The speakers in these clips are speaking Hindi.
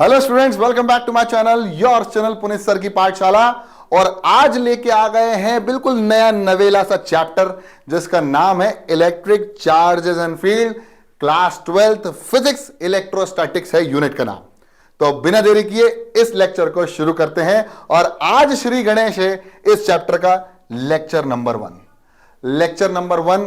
Hello students, welcome back to my channel, your channel Puneet sir की पाठशाला। और आज लेके आ गए हैं बिल्कुल नया नवेला सा चैप्टर जिसका नाम है electric charges and field, class 12th physics electrostatics है यूनिट का नाम। तो बिना देरी किए इस लेक्चर को शुरू करते हैं। और आज श्री गणेश है इस चैप्टर का लेक्चर नंबर 1। लेक्चर नंबर 1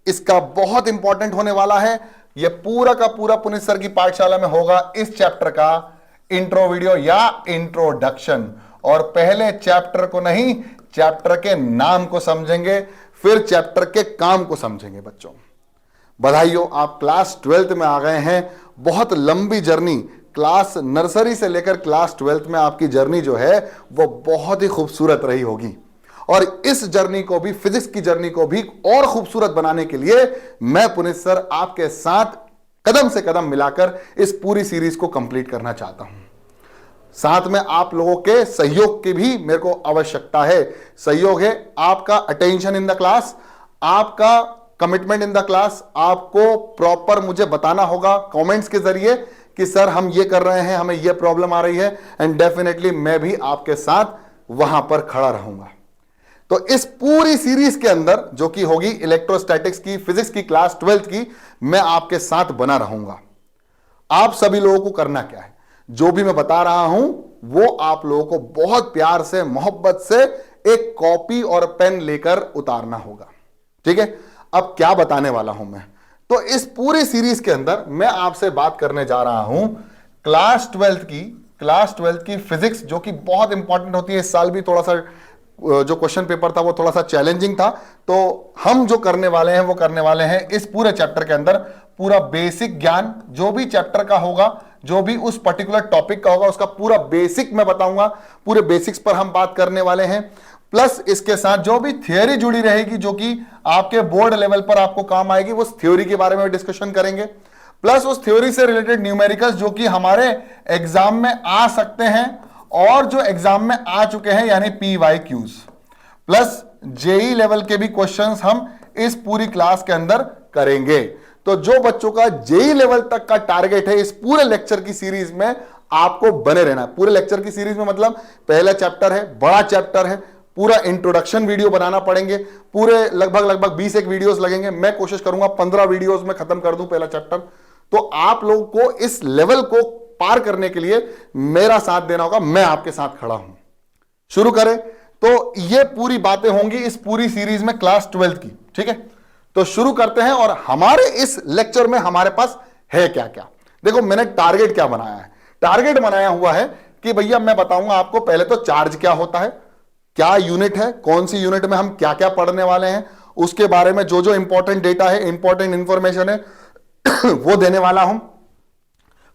इसका बहुत इंपॉर्टेंट होने वाला है। यह पूरा का पूरा पुनीत सर की पाठशाला में होगा इस चैप्टर का इंट्रो वीडियो या इंट्रोडक्शन। और पहले चैप्टर को नहीं, चैप्टर के नाम को समझेंगे, फिर चैप्टर के काम को समझेंगे। बच्चों बधाई हो, आप क्लास 12th में आ गए हैं। बहुत लंबी जर्नी, क्लास नर्सरी से लेकर क्लास 12th में आपकी जर्नी जो है वो बहुत ही खूबसूरत रही होगी। और इस जर्नी को भी, फिजिक्स की जर्नी को भी और खूबसूरत बनाने के लिए मैं पुनीत सर आपके साथ कदम से कदम मिलाकर इस पूरी सीरीज को कंप्लीट करना चाहता हूं। साथ में आप लोगों के सहयोग की भी मेरे को आवश्यकता है। सहयोग है आपका अटेंशन इन द क्लास, आपका कमिटमेंट इन द क्लास। आपको प्रॉपर मुझे बताना होगा कमेंट्स के जरिए कि सर हम ये कर रहे हैं, हमें ये प्रॉब्लम आ रही है, एंड डेफिनेटली मैं भी आपके साथ वहां पर खड़ा रहूंगा। तो इस पूरी सीरीज के अंदर जो कि होगी इलेक्ट्रोस्टैटिक्स की, फिजिक्स की क्लास 12th की, मैं आपके साथ बना रहूंगा। आप सभी लोगों को करना क्या है, जो भी मैं बता रहा हूं वो आप लोगों को बहुत प्यार से, मोहब्बत से एक कॉपी और पेन लेकर उतारना होगा। ठीक है, अब क्या बताने वाला हूं मैं, तो इस पूरी सीरीज के अंदर मैं आपसे बात करने जा रहा हूं क्लास 12th की फिजिक्स, जो कि बहुत इंपॉर्टेंट होती है। इस साल भी थोड़ा सा जो क्वेश्चन पेपर था वो थोड़ा सा चैलेंजिंग था। तो हम जो करने वाले हैं वो करने वाले हैं इस पूरे चैप्टर के अंदर पूरा बेसिक ज्ञान, जो भी चैप्टर का होगा, जो भी उस पर्टिकुलर टॉपिक का होगा, उसका पूरा बेसिक मैं बताऊंगा। पूरे बेसिक्स पर हम बात करने वाले हैं। प्लस इसके साथ जो भी थियोरी जुड़ी रहेगी, जो कि आपके बोर्ड लेवल पर आपको काम आएगी, उस थ्योरी के बारे में डिस्कशन करेंगे। प्लस उस थ्योरी से रिलेटेड न्यूमेरिकल्स जो कि हमारे एग्जाम में आ सकते हैं और जो एग्जाम में आ चुके हैं, यानी PYQs। प्लस जेई लेवल के भी क्वेश्चंस हम इस पूरी क्लास के अंदर करेंगे। तो जो बच्चों का जेई लेवल तक का टारगेट है, इस पूरे लेक्चर की सीरीज में आपको बने रहना है। पूरे लेक्चर की सीरीज में मतलब पहला चैप्टर है, बड़ा चैप्टर है, पूरा इंट्रोडक्शन वीडियो बनाना पड़ेंगे। पूरे लगभग 20 एक वीडियोस लगेंगे। मैं कोशिश करूंगा 15 वीडियोस में खत्म कर दूं पहला चैप्टर। तो आप लोगों को इस लेवल को पार करने के लिए मेरा साथ देना होगा। मैं आपके साथ खड़ा हूं। शुरू करें। तो ये पूरी बातें होंगी इस पूरी सीरीज में क्लास 12th की। ठीक है, तो शुरू करते हैं। और हमारे इस लेक्चर में हमारे पास है क्या क्या। देखो, मैंने टारगेट क्या बनाया है। टारगेट बनाया हुआ है कि भैया मैं बताऊंगा आपको पहले तो चार्ज क्या होता है, क्या यूनिट है, कौन सी यूनिट में हम क्या क्या पढ़ने वाले हैं, उसके बारे में जो जो इंपॉर्टेंट डेटा है, इंपॉर्टेंट इंफॉर्मेशन है वो देने वाला हूं।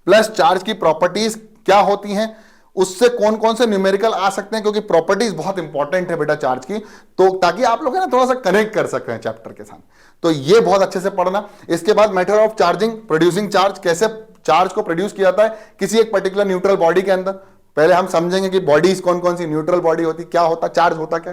प्लस चार्ज की प्रॉपर्टीज क्या होती हैं, उससे कौन कौन से न्यूमेरिकल आ सकते हैं, क्योंकि प्रॉपर्टीज बहुत इंपॉर्टेंट है बेटा चार्ज की, तो ताकि आप लोग है ना थोड़ा सा कनेक्ट कर सकते हैं चैप्टर के साथ। तो ये बहुत अच्छे से पढ़ना। इसके बाद method of charging, producing charge, कैसे चार्ज को प्रोड्यूस किया जाता है किसी एक पर्टिकुलर न्यूट्रल बॉडी के अंदर। पहले हम समझेंगे कि बॉडीज कौन कौन सी, न्यूट्रल बॉडी होती क्या होता, चार्ज होता क्या।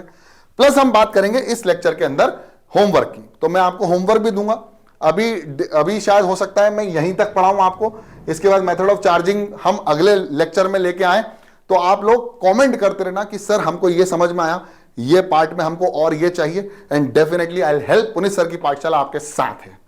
प्लस हम बात करेंगे इस लेक्चर के अंदर होमवर्क की। तो मैं आपको होमवर्क भी दूंगा। अभी शायद हो सकता है मैं यहीं तक पढ़ाऊं आपको। इसके बाद मेथड ऑफ चार्जिंग हम अगले लेक्चर में लेके आए। तो आप लोग कमेंट करते रहना कि सर हमको ये समझ में आया, ये पार्ट में हमको और ये चाहिए, and definitely I will help. Puneet sir की पाठशाला आपके साथ है।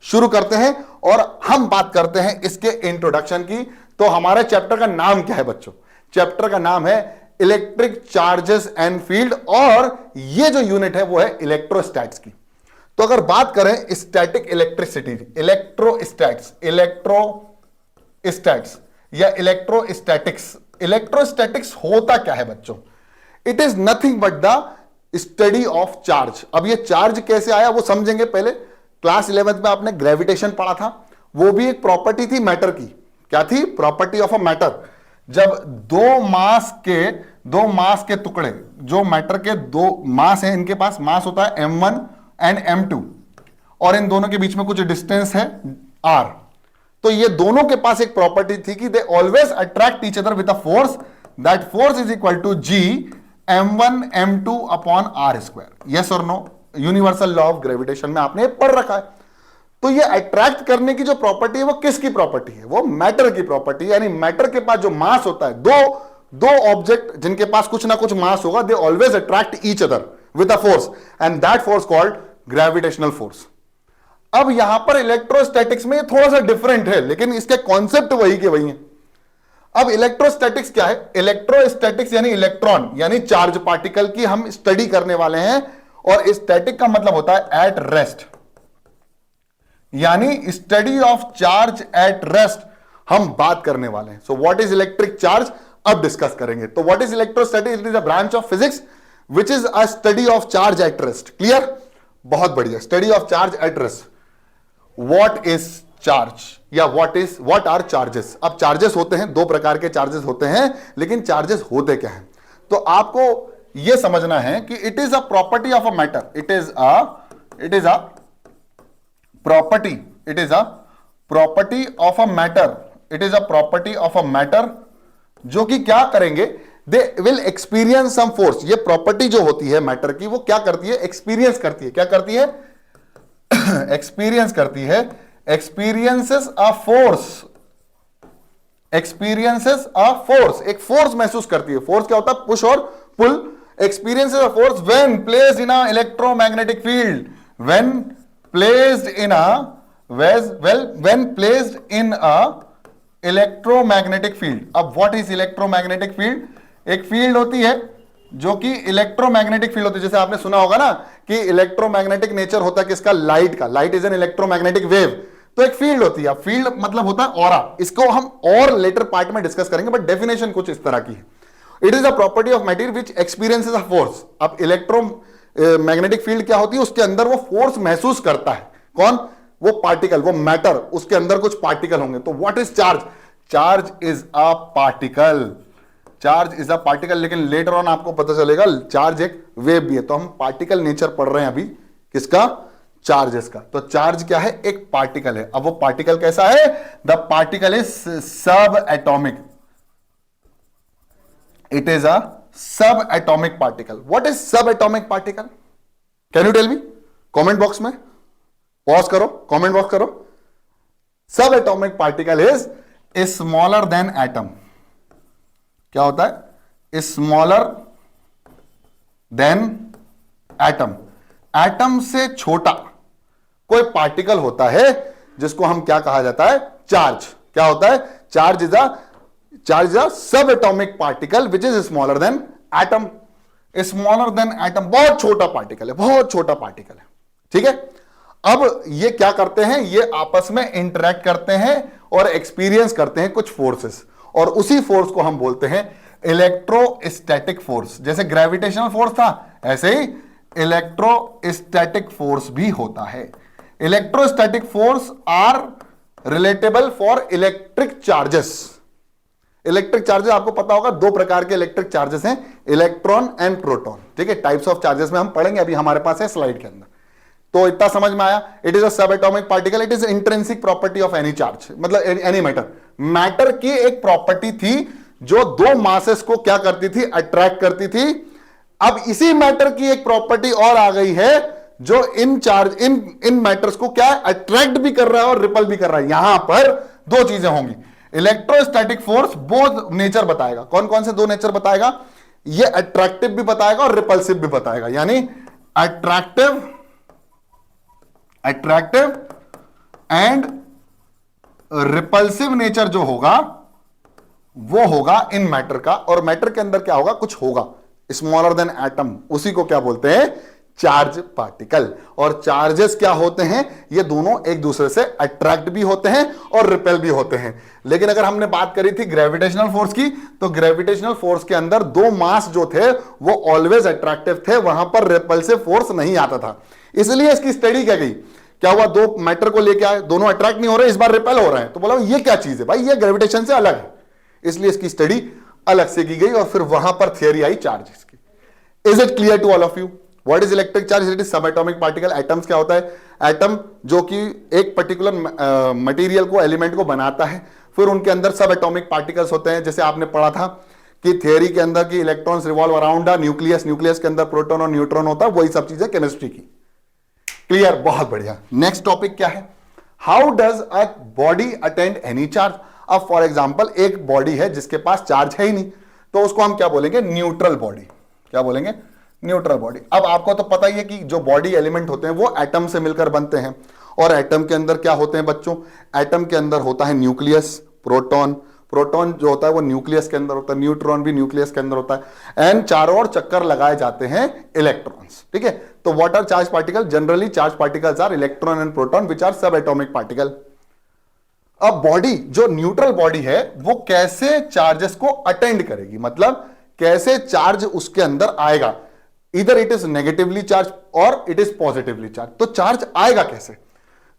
शुरू करते हैं और हम बात करते हैं इसके इंट्रोडक्शन की। तो हमारे चैप्टर का नाम क्या है बच्चों? चैप्टर का नाम है इलेक्ट्रिक चार्जेस एंड फील्ड, और ये जो यूनिट है वो है इलेक्ट्रोस्टैट्स की। तो अगर बात करें स्टैटिक इलेक्ट्रिसिटी, इलेक्ट्रोस्टैट्स या इलेक्ट्रोस्टैटिक्स। इलेक्ट्रोस्टैटिक्स होता क्या है बच्चों? It is nothing but the study of charge. अब ये चार्ज कैसे आया वो समझेंगे। पहले क्लास 11th में आपने ग्रेविटेशन पढ़ा था, वो भी एक प्रॉपर्टी थी मैटर की। क्या थी? Property of a matter. जब दो मास के टुकड़े, जो मैटर के दो मास हैं, इनके पास मास होता है m1 एंड m2, और इन दोनों के बीच में कुछ डिस्टेंस है r। तो ये दोनों के पास एक प्रॉपर्टी थी कि they always attract each other with a force, that force is equal to g m1 m2 upon r square. Yes और no? Universal law of gravitation में आपने पढ़ रखा है। तो ये अट्रैक्ट करने की जो प्रॉपर्टी है वो किसकी प्रॉपर्टी है? वो मैटर की प्रॉपर्टी है। यानी मैटर के पास जो मास होता है, दो ऑब्जेक्ट जिनके पास कुछ ना कुछ मास होगा, दे always attract each other with a force, and that force called gravitational force. अब यहां पर इलेक्ट्रोस्टैटिक्स में थोड़ा सा डिफरेंट है, लेकिन इसके कॉन्सेप्ट वही के वही है। अब इलेक्ट्रोस्टैटिक्स क्या है? इलेक्ट्रोस्टैटिक्स यानी इलेक्ट्रॉन यानी चार्ज पार्टिकल की हम स्टडी करने वाले हैं, और स्टैटिक का मतलब होता है एट रेस्ट, यानी study of charge at rest हम बात करने वाले हैं। सो व्हाट इज इलेक्ट्रिक चार्ज अब डिस्कस करेंगे। तो what is electrostatics? It is a branch of physics which is a study of charge at rest. Clear? बहुत बढ़िया। Study of charge at rest. What is charge या व्हाट आर चार्जेस? अब चार्जेस होते हैं, दो प्रकार के चार्जेस होते हैं, लेकिन चार्जेस होते क्या हैं? तो आपको यह समझना है कि it is a property of a matter, it is a property of a matter, it is a property of a matter जो कि क्या करेंगे? They will experience some force. ये प्रॉपर्टी जो होती है मैटर की, वो क्या करती है? एक्सपीरियंस करती है। क्या करती है? एक्सपीरियंस करती है, experiences a force, experiences a force, एक फोर्स महसूस करती है। फोर्स क्या होता है? पुश और pull. Experiences a force when placed in a electromagnetic field, when placed in a electromagnetic field. अब व्हाट इज इलेक्ट्रोमैग्नेटिक फील्ड? एक फील्ड होती है जो कि इलेक्ट्रोमैग्नेटिक फील्ड होती है। जैसे आपने सुना होगा ना कि इलेक्ट्रोमैग्नेटिक नेचर होता है किसका? लाइट का। Light is an electromagnetic wave. तो एक फील्ड होती है। फील्ड मतलब होता है ऑरा। इसको हम और लेटर पार्ट में डिस्कस करेंगे, बट डेफिनेशन कुछ इस तरह की है। It is a property of material which experiences a force. अब इलेक्ट्रोमैग्नेटिक फील्ड क्या होती है? उसके अंदर वो फोर्स महसूस करता है। कौन? वो पार्टिकल, वो मैटर, उसके अंदर कुछ पार्टिकल होंगे। तो what is charge? Charge is a particle, charge is a particle. लेकिन लेटर ऑन आपको पता चलेगा चार्ज एक वेव भी है। तो हम पार्टिकल नेचर पढ़ रहे हैं अभी किसका? चार्जेस का। तो चार्ज क्या है? एक पार्टिकल है। अब वो पार्टिकल कैसा है? The particle is sub atomic, it is a sub atomic particle. What is sub atomic particle? Can you tell me? Comment box में पॉज करो, कमेंट बॉक्स करो। Sub atomic particle is smaller than atom. क्या होता है? Smaller than atom. एटम से छोटा कोई पार्टिकल होता है जिसको हम क्या कहा जाता है? चार्ज। क्या होता है? Charge is a sub atomic particle which is smaller than atom. Smaller than atom, बहुत छोटा पार्टिकल है, बहुत छोटा पार्टिकल है। ठीक है? अब ये क्या करते हैं? ये आपस में इंटरेक्ट करते हैं और एक्सपीरियंस करते हैं कुछ फोर्सेस, और उसी फोर्स को हम बोलते हैं इलेक्ट्रोस्टैटिक फोर्स। जैसे ग्रेविटेशनल फोर्स था, ऐसे ही इलेक्ट्रोस्टैटिक फोर्स भी होता है। Electrostatic force are relatable for electric charges. Electric charges आपको पता होगा, दो प्रकार के इलेक्ट्रिक चार्जेस हैं, इलेक्ट्रॉन एंड प्रोटॉन। ठीक है? टाइप्स ऑफ चार्जेस में हम पढ़ेंगे, अभी हमारे पास है स्लाइड के अंदर। तो इतना समझ में आया? It is a sub atomic particle, it is intrinsic property of any charge, मतलब एनी मैटर। मैटर की एक प्रॉपर्टी थी जो दो मासेस को क्या करती थी? अट्रैक्ट करती थी। अब इसी मैटर की एक प्रॉपर्टी और आ गई है जो इन मैटर्स को क्या अट्रैक्ट भी कर रहा है और रिपल भी कर रहा है। यहां पर दो चीजें होंगी। इलेक्ट्रोस्टैटिक फोर्स बोथ नेचर बताएगा। कौन कौन से दो नेचर बताएगा? ये अट्रैक्टिव भी बताएगा और रिपल्सिव भी बताएगा। यानी अट्रैक्टिव एंड रिपल्सिव नेचर जो होगा वो होगा इन मैटर का। और मैटर के अंदर क्या होगा? कुछ होगा स्मॉलर देन एटम, उसी को क्या बोलते हैं? Charge particle. और चार्जेस क्या होते हैं? ये दोनों एक दूसरे से अट्रैक्ट भी होते हैं और रिपेल भी होते हैं। लेकिन अगर हमने बात करी थी ग्रेविटेशनल फोर्स की, तो ग्रेविटेशनल फोर्स के अंदर दो मास जो थे वो ऑलवेज अट्रैक्टिव थे, वहां पर रिपल्सिव फोर्स नहीं आता था। इसलिए इसकी स्टडी क्या गई? क्या हुआ? दो मैटर को लेके आए, दोनों अट्रैक्ट नहीं हो रहे, इस बार रिपेल हो रहे हैं। तो बोला ये क्या चीज है भाई? ये ग्रेविटेशन से अलग है। इसलिए इसकी स्टडी अलग से की गई और फिर वहां पर थियरी आई चार्जेस की। Is it clear to all of you? What is electric charge? It is sub atomic particle. Atoms क्या होता है? एटम जो कि एक पर्टिकुलर मटेरियल को, एलिमेंट को बनाता है, फिर उनके अंदर सब एटॉमिक पार्टिकल्स होते हैं। जैसे आपने पढ़ा था कि थियरी के अंदर की electrons revolve around the nucleus, nucleus के अंदर प्रोटॉन और न्यूट्रॉन होता है, वही सब चीजें केमिस्ट्री की। क्लियर? बहुत बढ़िया। नेक्स्ट टॉपिक क्या है? How does a body attend any charge? अब फॉर एग्जाम्पल एक बॉडी है जिसके पास चार्ज है ही नहीं, तो उसको हम क्या बोलेंगे? Neutral body. क्या बोलेंगे? Neutral body. अब आपको तो पता ही है कि जो बॉडी एलिमेंट होते हैं वो एटम से मिलकर बनते हैं, और एटम के अंदर क्या होते हैं बच्चों? एटम के अंदर होता है न्यूक्लियस, प्रोटॉन, प्रोटॉन जो होता है वो न्यूक्लियस के अंदर होता है, न्यूट्रॉन भी न्यूक्लियस के अंदर होता है, एंड चारों ओर चक्कर लगाए जाते हैं इलेक्ट्रॉन्स। ठीक है, तो what are charge particle? Generally charge particles are electron and proton which are sub atomic particle. अब बॉडी जो न्यूट्रल बॉडी है वो कैसे चार्जेस को अटेंड करेगी, मतलब कैसे चार्ज उसके अंदर आएगा? इधर इट इज नेगेटिवली चार्ज और इट इज पॉजिटिवली चार्ज, तो चार्ज आएगा कैसे?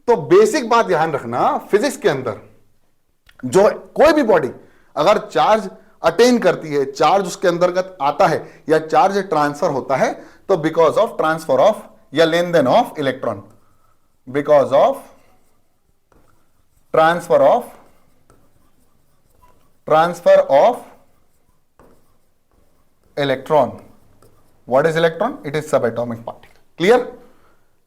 तो बेसिक बात ध्यान रखना, फिजिक्स के अंदर जो कोई भी बॉडी अगर चार्ज अटेन करती है, चार्ज उसके अंतर्गत आता है या चार्ज ट्रांसफर होता है, तो बिकॉज ऑफ ट्रांसफर ऑफ या लेन देन of electron, because of transfer of electron. What is electron? It is sub atomic particle. Clear?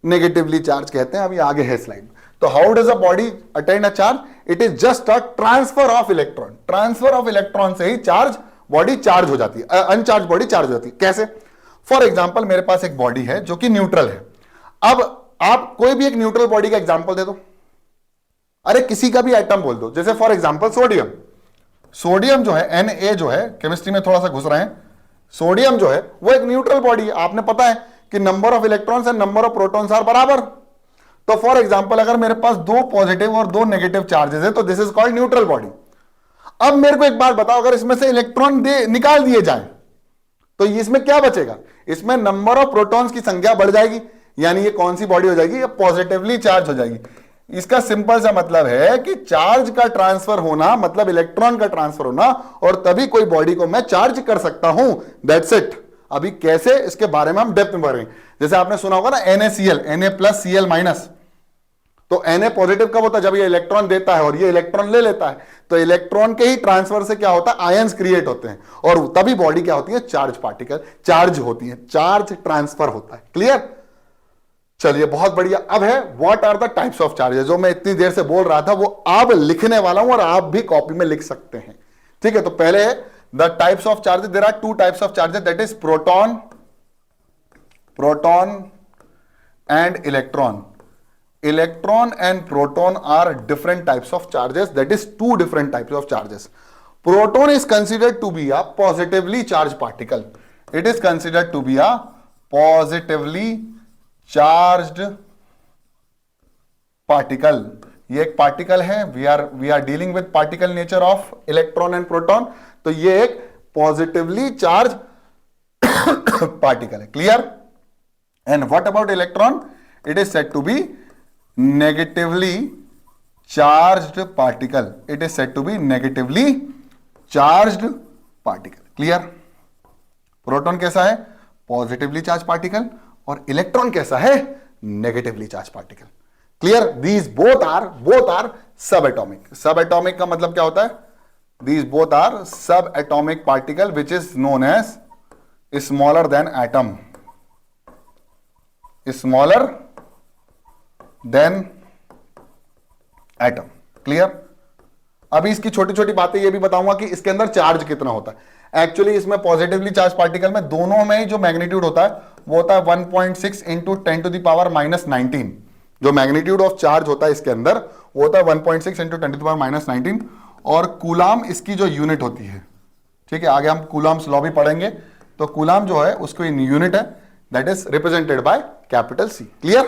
Negatively charge कहते हैं, अभी आगे है स्लाइड। तो how does a body attend a charge? It is just a transfer of electron. Transfer of electron से ही चार्ज बॉडी चार्ज हो जाती है, अनचार्ज बॉडी चार्ज हो जाती है। कैसे? फॉर एग्जाम्पल मेरे पास एक बॉडी है जो कि न्यूट्रल है। अब आप कोई भी एक न्यूट्रल बॉडी का एग्जाम्पल दे दो, अरे किसी का भी आइटम बोल दो, जैसे फॉर एग्जाम्पल सोडियम। सोडियम जो है, Na जो है, केमिस्ट्री में थोड़ा सा घुस रहे हैं, सोडियम जो है वो एक न्यूट्रल बॉडी है। आपने पता है कि number of electrons and number of protons are बराबर। तो फॉर एग्जांपल अगर मेरे पास दो पॉजिटिव और दो नेगेटिव चार्जेस है तो this is called neutral body. अब मेरे को एक बात बताओ, अगर इसमें से इलेक्ट्रॉन निकाल दिए जाए तो इसमें क्या बचेगा? इसमें नंबर ऑफ प्रोटॉन्स की संख्या बढ़ जाएगी, यानी ये कौन सी बॉडी हो जाएगी? ये पॉजिटिवली चार्ज हो जाएगी। इसका सिंपल सा मतलब है कि चार्ज का ट्रांसफर होना मतलब इलेक्ट्रॉन का ट्रांसफर होना, और तभी कोई बॉडी को मैं चार्ज कर सकता हूं। That's it. अभी कैसे, इसके बारे में हम डेप्थ में बढ़ेंगे। जैसे आपने सुना होगा ना NaCl, Na+Cl-, तो Na पॉजिटिव कब होता है? जब ये इलेक्ट्रॉन देता है और ये इलेक्ट्रॉन ले लेता है, तो इलेक्ट्रॉन के ही ट्रांसफर से क्या होता है? आयंस क्रिएट होते हैं, और तभी बॉडी क्या होती है? चार्ज पार्टिकल, चार्ज होती है, चार्ज ट्रांसफर होता है। क्लियर? चलिए, बहुत बढ़िया। अब है what are the types of charges, जो मैं इतनी देर से बोल रहा था वो अब लिखने वाला हूं, और आप भी कॉपी में लिख सकते हैं। ठीक है, तो पहले the types of charges. There are two types of charges, that is proton and electron. Electron and proton are different types of charges, that is two different types of charges. Proton is considered to be a positively charged particle. It is considered to be a positively charged particle. ये एक पार्टिकल है, we are dealing with particle nature of electron and proton, तो ये एक positively charged particle है। Clear? And what about electron? It is said to be negatively charged particle. It is said to be negatively charged particle. Clear? Proton कैसा है? पॉजिटिवली चार्ज पार्टिकल, और इलेक्ट्रॉन कैसा है? Negatively charge particle. Clear? These both are sub atomic. Sub atomic का मतलब क्या होता है? These both are sub atomic particle which is known as smaller than atom, smaller than atom. Clear? अभी इसकी छोटी छोटी बातें ये भी बताऊंगा कि इसके अंदर चार्ज कितना होता है। एक्चुअली इसमें पॉजिटिवली चार्ज पार्टिकल में दोनों में ही जो मैग्नीट्यूड होता है वो होता है 1.6 इंटू 10⁻⁻19। जो मैग्नीट्यूड ऑफ चार्ज होता है इसके अंदर वो होता है 1.6 इंटू 10⁻⁻19, और कूलाम इसकी जो यूनिट होती है। ठीक है, आगे हम कूलाम्स लॉ भी पढ़ेंगे। तो कूलाम जो है उसको यूनिट है, that is represented by capital C। Clear?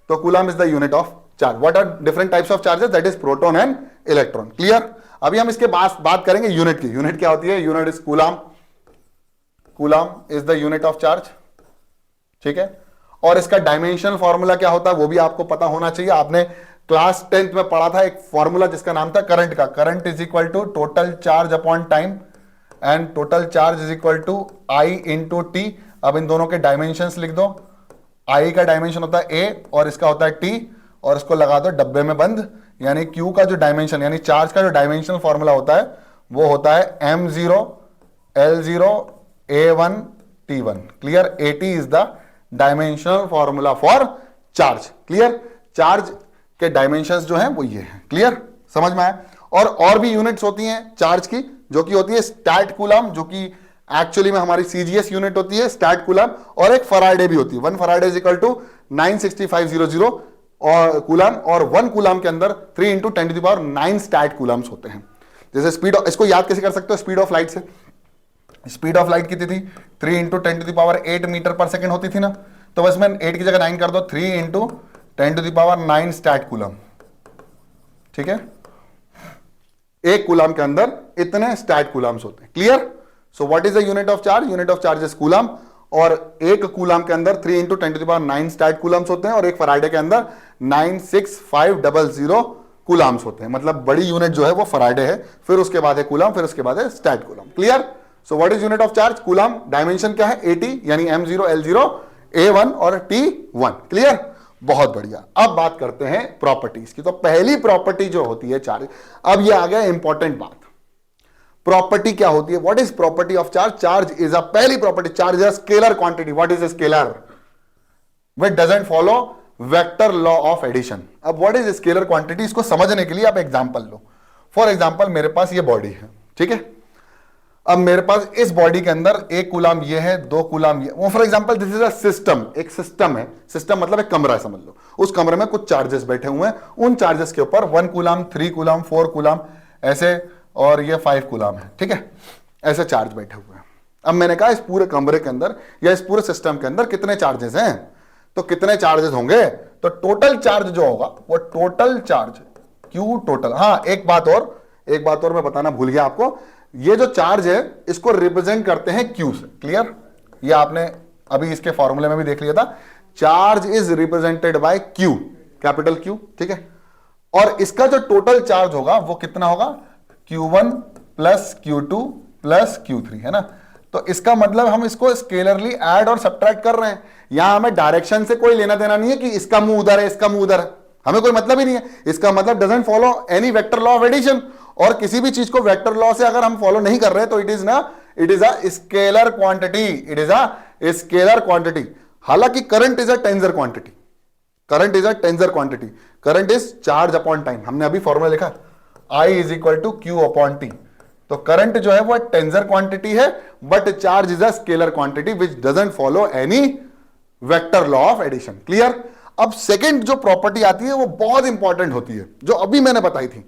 तो coulomb is the unit of charge. What are different types of charges? That is proton and electron. Clear? अभी हम इसके बात करेंगे यूनिट की। यूनिट क्या होती है? Unit is coulomb. Coulomb is the unit of charge. ठीक है, और इसका डायमेंशनल फॉर्मूला क्या होता है वो भी आपको पता होना चाहिए। आपने क्लास 10th में पढ़ा था एक फॉर्मूला जिसका नाम था करंट का। Current is equal to total charge upon time, and total charge is equal to I into T. अब इन दोनों के डायमेंशंस लिख दो। I का डायमेंशन होता है A और इसका होता है T, और इसको लगा दो डब्बे में बंद। यानी Q का जो डायमेंशन यानी चार्ज का जो डायमेंशनल फॉर्मूला होता है वो होता है m0 L0 A1 T1। Clear? AT is the dimensional formula for charge. Clear? Charge के डायमेंशंस जो हैं वो ये हैं। क्लियर, समझ में आया? और भी यूनिट्स होती हैं चार्ज की, जो कि होती है स्टैट कूलम, जो कि एक्चुअली में हमारी सीजीएस यूनिट होती है स्टैट कूलम, और एक फराडे भी होती है। 1 फराडे इज इक्वल टू 96500 और कूलम, और 1 कूलम के अंदर 3 × 10⁹ स्टैट कूलम्स होते हैं। जैसे स्पीड, इसको याद कैसे कर सकते हो? स्पीड ऑफ लाइट से। स्पीड ऑफ लाइट कितनी थी? 3 × 10⁸ मीटर पर सेकेंड होती थी ना, तो बस मैं 8 की जगह 9 कर दो, 3 × 10⁹ स्टैट कूलम। ठीक है, एक कूलम के अंदर इतने स्टैट कूलम्स होते हैं। Clear? So what is the unit of charge? Unit of charge is coulomb, और एक कूलम के अंदर 3 × 10⁹ स्टैट कूलम्स होते हैं, और एक फराडे के अंदर 96500 कूलम्स होते हैं। मतलब बड़ी यूनिट जो है वो फराडे है, फिर उसके बाद है कूलम, फिर उसके बाद है stat coulomb. Clear? So what is unit of charge? Coulomb. Dimension क्या है? 80, यानी m0 l0 a1 और t1। क्लियर? बहुत बढ़िया। अब बात करते हैं प्रॉपर्टीज की। तो पहली प्रॉपर्टी जो होती है चार्ज, अब ये आ गया इंपॉर्टेंट बात, प्रॉपर्टी क्या होती है? What is property of charge? Charge is a, पहली property, charge is scalar quantity. What is scalar? Which doesn't follow vector law of addition. अब व्हाट इज स्केलर क्वांटिटी, इसको समझने के लिए आप एग्जांपल लो। फॉर एग्जांपल मेरे पास ये बॉडी है, ठीक है। अब मेरे पास इस बॉडी के अंदर 1 कूलम ये है, 2 कूलम ये, वो for example this is a system, एक सिस्टम है। सिस्टम मतलब एक कमरा है, समझ लो। उस कमरे में कुछ चार्जेस बैठे हुए हैं, उन चार्जेस के ऊपर 1 कूलम, 3 कूलम, 4 कूलम ऐसे, और ये 5 कूलम है, ठीक है। ऐसे चार्ज बैठे हुए हैं। अब मैंने कहा इस पूरे कमरे के अंदर या इस पूरे सिस्टम के अंदर कितने चार्जेस हैं, तो कितने चार्जेस होंगे, तो टोटल चार्ज जो होगा वो टोटल चार्ज क्यू टोटल। हाँ, एक बात और मैं बताना भूल गया आपको, ये जो चार्ज है इसको रिप्रेजेंट करते हैं क्यू से। क्लियर? ये आपने अभी इसके फॉर्मूले में भी देख लिया था, charge is represented bye Q, capital Q, ठीक है। और इसका जो टोटल चार्ज होगा वो कितना होगा, Q1 plus Q2 plus Q3, है ना। तो इसका मतलब हम इसको स्केलरली ऐड और सब्ट्रैक्ट कर रहे हैं। यहां हमें डायरेक्शन से कोई लेना देना नहीं है कि इसका मुंह उधर है, इसका मुंह उधर है, हमें कोई मतलब ही नहीं है। इसका मतलब doesn't follow any vector law of addition, और किसी भी चीज को वेक्टर लॉ से अगर हम फॉलो नहीं कर रहे तो it is a scalar quantity, it is a scalar quantity. हालांकि current is a tensor quantity, current is a tensor quantity, current is charge upon time. हमने अभी फॉर्मूला लिखा I is equal to Q upon T. तो करंट जो है वो टेंसर क्वांटिटी है, but charge is a scalar quantity which doesn't follow any vector law of addition. Clear? अब सेकंड जो प्रॉपर्टी आती है वो बहुत इंपॉर्टेंट होती है, जो अभी मैंने बताई थी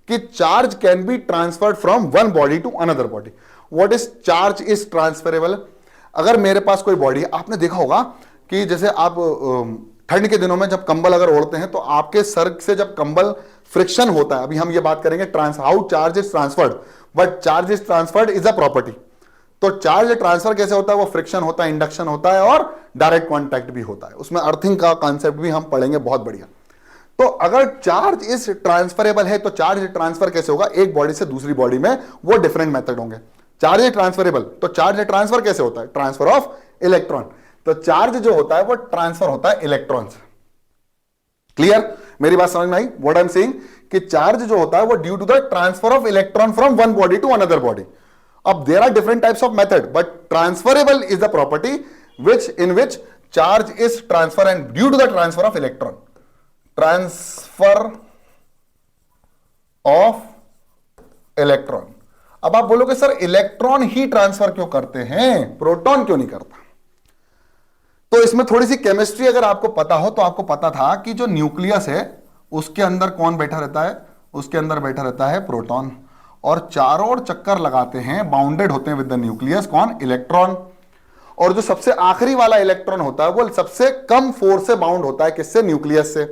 कि charge can be transferred from one body to another body. What is charge is transferable. अगर मेरे पास कोई बॉडी है, आपने देखा होगा कि जैसे आप ठंड के दिनों में जब कंबल अगर ओढ़ते हैं तो आपके सर से जब कंबल फ्रिक्शन होता है, अभी हम ये बात करेंगे how charge is transferred, but charge is transferred is a property. तो चार्ज ट्रांसफर कैसे होता है, वो फ्रिक्शन होता है, इंडक्शन होता है, और डायरेक्ट कॉन्टैक्ट भी होता है। उसमें अर्थिंग का कॉन्सेप्ट भी हम पढ़ेंगे, बहुत बढ़िया। तो अगर चार्ज इज ट्रांसफरेबल है तो चार्ज ट्रांसफर कैसे होगा, एक बॉडी से दूसरी बॉडी में, वो डिफरेंट मेथड होंगे। चार्ज इज ट्रांसफरेबल, तो चार्ज ट्रांसफर कैसे होता है, ट्रांसफर ऑफ इलेक्ट्रॉन। तो चार्ज जो होता है वो ट्रांसफर होता है इलेक्ट्रॉन से। क्लियर? मेरी बात समझ में आई? व्हाट आई एम सेइंग कि चार्ज जो होता है वो due to the transfer of electron from one body to another body. अब there are different types of method, but transferable is the property in which charge is transfer and due to the transfer of electron, transfer of electron. अब आप बोलोगे सर इलेक्ट्रॉन ही ट्रांसफर क्यों करते हैं, प्रोटॉन क्यों नहीं करता। तो इसमें थोड़ी सी केमिस्ट्री अगर आपको पता हो तो आपको पता था कि जो न्यूक्लियस है उसके अंदर कौन बैठा रहता है, उसके अंदर बैठा रहता है प्रोटॉन, और चारों ओर चक्कर लगाते हैं, बाउंडेड होते हैं विद द न्यूक्लियस, कौन, इलेक्ट्रॉन। और जो सबसे आखिरी वाला इलेक्ट्रॉन होता है वो सबसे कम फोर्स से बाउंड होता है, किससे, न्यूक्लियस से।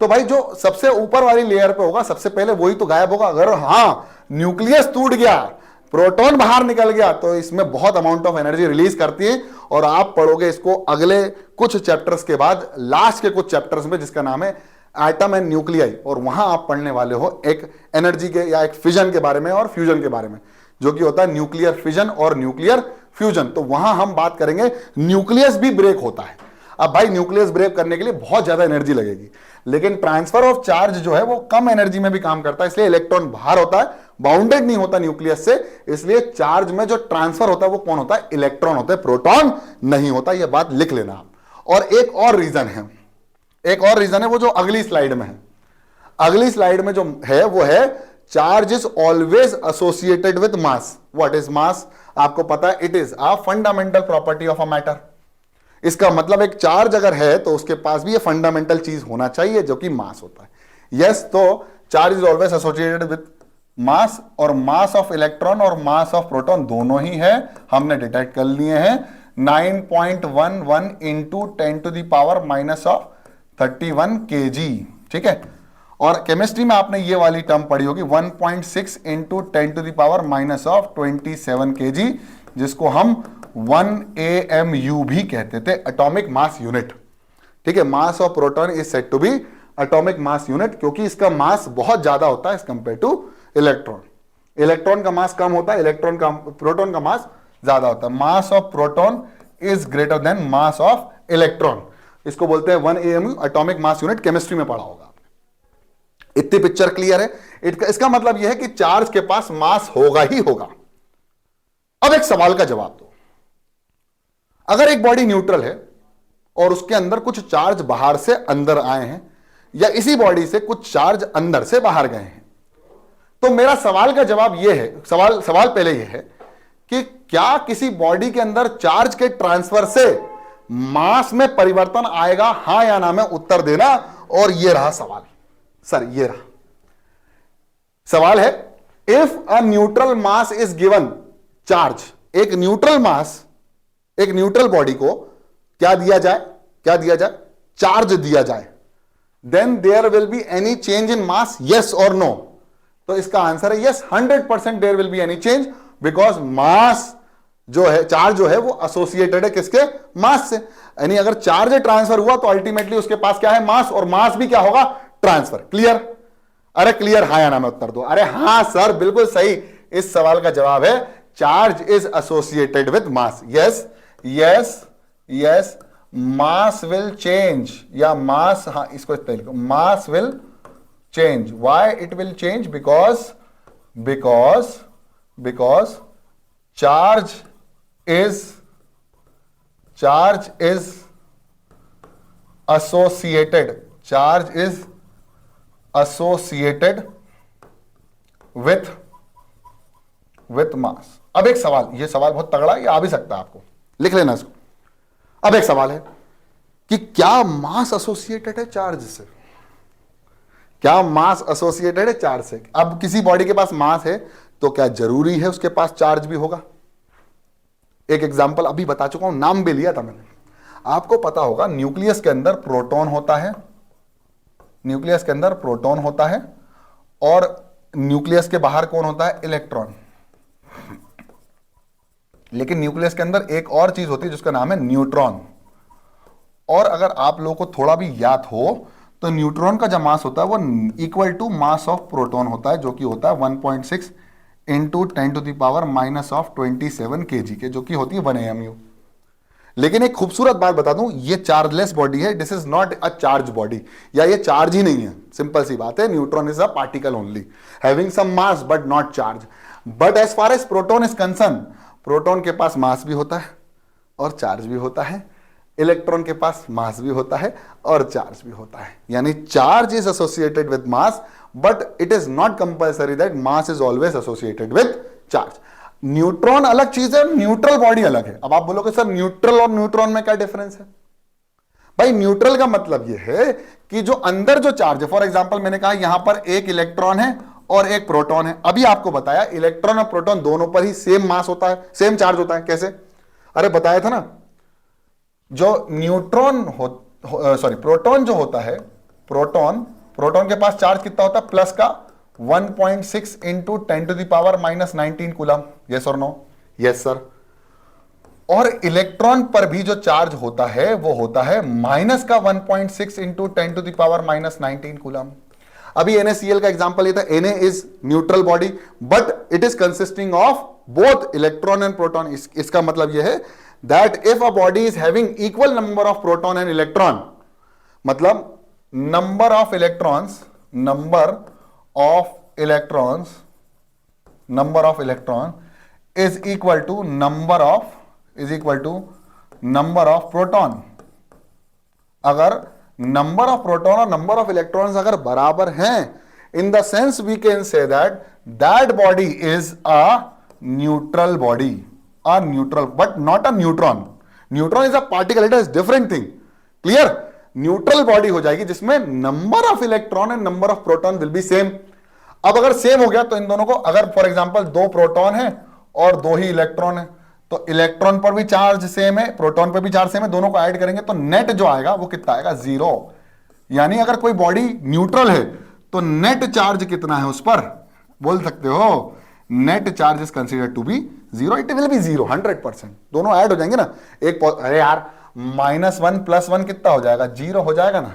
तो भाई जो सबसे ऊपर वाली लेयर पे होगा सबसे पहले वही तो गायब होगा। अगर हाँ न्यूक्लियस टूट गया, प्रोटॉन बाहर निकल गया, तो इसमें बहुत अमाउंट ऑफ एनर्जी रिलीज करती है। और आप पढ़ोगे इसको अगले कुछ चैप्टर्स के बाद, लास्ट के कुछ चैप्टर्स में, जिसका नाम है एटम एंड न्यूक्लियाई, और वहां आप पढ़ने वाले हो एक एनर्जी के या एक फिजन के बारे में और फ्यूजन के बारे में, जो कि होता है न्यूक्लियर फिजन और न्यूक्लियर फ्यूजन। तो वहां हम बात करेंगे न्यूक्लियस भी ब्रेक होता है। अब भाई न्यूक्लियस ब्रेक करने के लिए बहुत ज्यादा एनर्जी लगेगी, लेकिन ट्रांसफर ऑफ चार्ज जो है वो कम एनर्जी में भी काम करता है, इसलिए इलेक्ट्रॉन बाहर होता है, बाउंडेड नहीं होता न्यूक्लियस से। इसलिए चार्ज में जो ट्रांसफर होता है वो कौन होता है, इलेक्ट्रॉन होता है, प्रोटॉन नहीं होता। यह बात लिख लेना आप। और एक और रीजन है, एक और रीजन है वो जो अगली स्लाइड में है। अगली स्लाइड में जो है वो है charge is always associated with mass. What is mass? आपको पता है, it is a fundamental property of a matter. इसका मतलब एक चार्ज अगर है तो उसके पास भी ये फंडामेंटल चीज होना चाहिए जो कि मास होता है। यस, तो charge is always associated with mass, और मास ऑफ इलेक्ट्रॉन और मास ऑफ प्रोटॉन दोनों ही है, हमने डिटेक्ट कर लिए हैं। 9.11 into 10 to the power minus of 31 kg, ठीक है। और केमिस्ट्री में आपने ये वाली टर्म पढ़ी होगी 1.6 into 10 to the power minus of 27 kg, जिसको हम 1 AMU भी कहते थे, एटॉमिक मास यूनिट, ठीक है। Mass of proton is said to be atomic mass unit, क्योंकि इसका मास बहुत ज्यादा होता है as compare to electron. Electron का मास कम होता है, प्रोटॉन का मास ज्यादा होता है। Mass of proton is greater then mass of electron, इसको बोलते हैं 1 AMU, atomic mass unit, chemistry में पढ़ा होगा आपने। इतनी पिक्चर क्लियर है? इसका मतलब यह है कि चार्ज के पास मास होगा ही होगा। अब एक सवाल का जवाब दो, अगर एक बॉडी न्यूट्रल है और उसके अंदर कुछ चार्ज बाहर से अंदर आए हैं, या इसी बॉडी से कुछ चार्ज अंदर से बाहर गए हैं, तो मेरा सवाल का जवाब यह है, सवाल पहले यह है कि क्या किसी बॉडी के अंदर चार्ज के ट्रांसफर से मास में परिवर्तन आएगा, हां या ना में उत्तर देना। और यह रहा सवाल सर, यह रहा सवाल है, if a neutral mass is given charge, एक न्यूट्रल मास, एक न्यूट्रल बॉडी को क्या दिया जाए, चार्ज दिया जाए, then there will be any change in mass, yes और नो? तो इसका आंसर है yes, 100% there will be any change, because mass जो है, चार्ज जो है वो एसोसिएटेड है किसके? मास से। यानी अगर चार्ज ट्रांसफर हुआ तो अल्टीमेटली उसके पास क्या है? मास, और मास भी क्या होगा? ट्रांसफर। क्लियर? अरे क्लियर, हाँ या ना में उत्तर दो। अरे हाँ सर, बिल्कुल सही। इस सवाल का जवाब है charge is associated with mass. Yes yes yes, mass will change, या मास, हाँ इसको इस तरीके, mass will change. Why it will change? Because charge is associated with मास। अब एक सवाल, ये सवाल बहुत तगड़ा है, ये आ भी सकता है, आपको लिख लेना इसको। अब एक सवाल है कि क्या मास एसोसिएटेड है चार्ज से? क्या मास एसोसिएटेड है चार्ज से? अब किसी बॉडी के पास मास है तो क्या जरूरी है उसके पास चार्ज भी होगा? एक एग्जांपल अभी बता चुका हूं, नाम भी लिया था मैंने। आपको पता होगा न्यूक्लियस के अंदर प्रोटॉन होता है, न्यूक्लियस के अंदर प्रोटॉन होता है, और न्यूक्लियस के बाहर कौन होता है? इलेक्ट्रॉन। लेकिन न्यूक्लियस के अंदर एक और चीज होती है जिसका नाम है न्यूट्रॉन। और अगर आप लोगों को थोड़ा भी याद हो तो न्यूट्रॉन का जो मास होता है वो equal to mass of proton होता है, जो कि होता है 1.6 into 10 to the power minus of 27 kg के, जो कि होती है 1 AMU। लेकिन एक खूबसूरत बात बता दूं, ये चार्जलेस बॉडी है, this is not a charge body, या ये चार्ज ही नहीं है। सिंपल सी बात है, neutron is a particle only having some mass but not charge. But as far as proton is concerned, proton के पास मास भी होता है और चार्ज भी होता है, इलेक्ट्रॉन के पास मास भी होता है और चार्ज भी होता है। यानी charge is associated with mass, but it is not compulsory that mass is always associated with charge. Neutron अलग चीज है, न्यूट्रल बॉडी अलग है। अब आप बोलोगे सर न्यूट्रल और न्यूट्रॉन में क्या डिफरेंस है? भाई न्यूट्रल का मतलब यह है कि जो अंदर जो चार्ज है, फॉर एग्जांपल मैंने कहा यहां पर एक इलेक्ट्रॉन है और एक प्रोटॉन है। अभी आपको बताया इलेक्ट्रॉन और प्रोटॉन दोनों पर ही सेम मास होता है, सेम चार्ज होता है। कैसे? अरे बताया था ना, जो प्रोटॉन जो होता है, प्रोटॉन के पास चार्ज कितना होता है? प्लस का 1.6 into 10 to the power minus 19 coulomb. Yes और नो? Yes sir. और इलेक्ट्रॉन पर भी जो चार्ज होता है वो होता है माइनस का 1.6 into 10 to the power minus 19 coulomb. अभी NaCl का एग्जांपल ये था, Na is neutral body but it is consisting of both electron and proton. इसका मतलब यह है that if a body is having equal number of proton and electron, मतलब number of electrons is equal to number of proton। अगर नंबर ऑफ प्रोटॉन और नंबर ऑफ इलेक्ट्रॉन्स अगर बराबर हैं, in the sense we can say that that body is a neutral body, a neutral but not a neutron. Neutron is a particle, it is different thing. Clear? Neutral body हो जाएगी जिसमें number of electron and number of proton will be same. अब अगर सेम हो गया तो इन दोनों को, अगर फॉर एग्जांपल दो प्रोटॉन है और दो ही इलेक्ट्रॉन है, तो इलेक्ट्रॉन पर भी चार्ज सेम है, प्रोटॉन पर भी चार्ज सेम है, दोनों को ऐड करेंगे तो नेट जो आएगा वो कितना आएगा? 0. यानी अगर कोई बॉडी न्यूट्रल है तो नेट चार्ज कितना है उस पर? बोल सकते हो net charge is considered to be 0. It will be 0 100%. दोनों ऐड हो जाएंगे ना. एक अरे यार -1 + 1 कितना हो जाएगा? 0 हो जाएगा ना.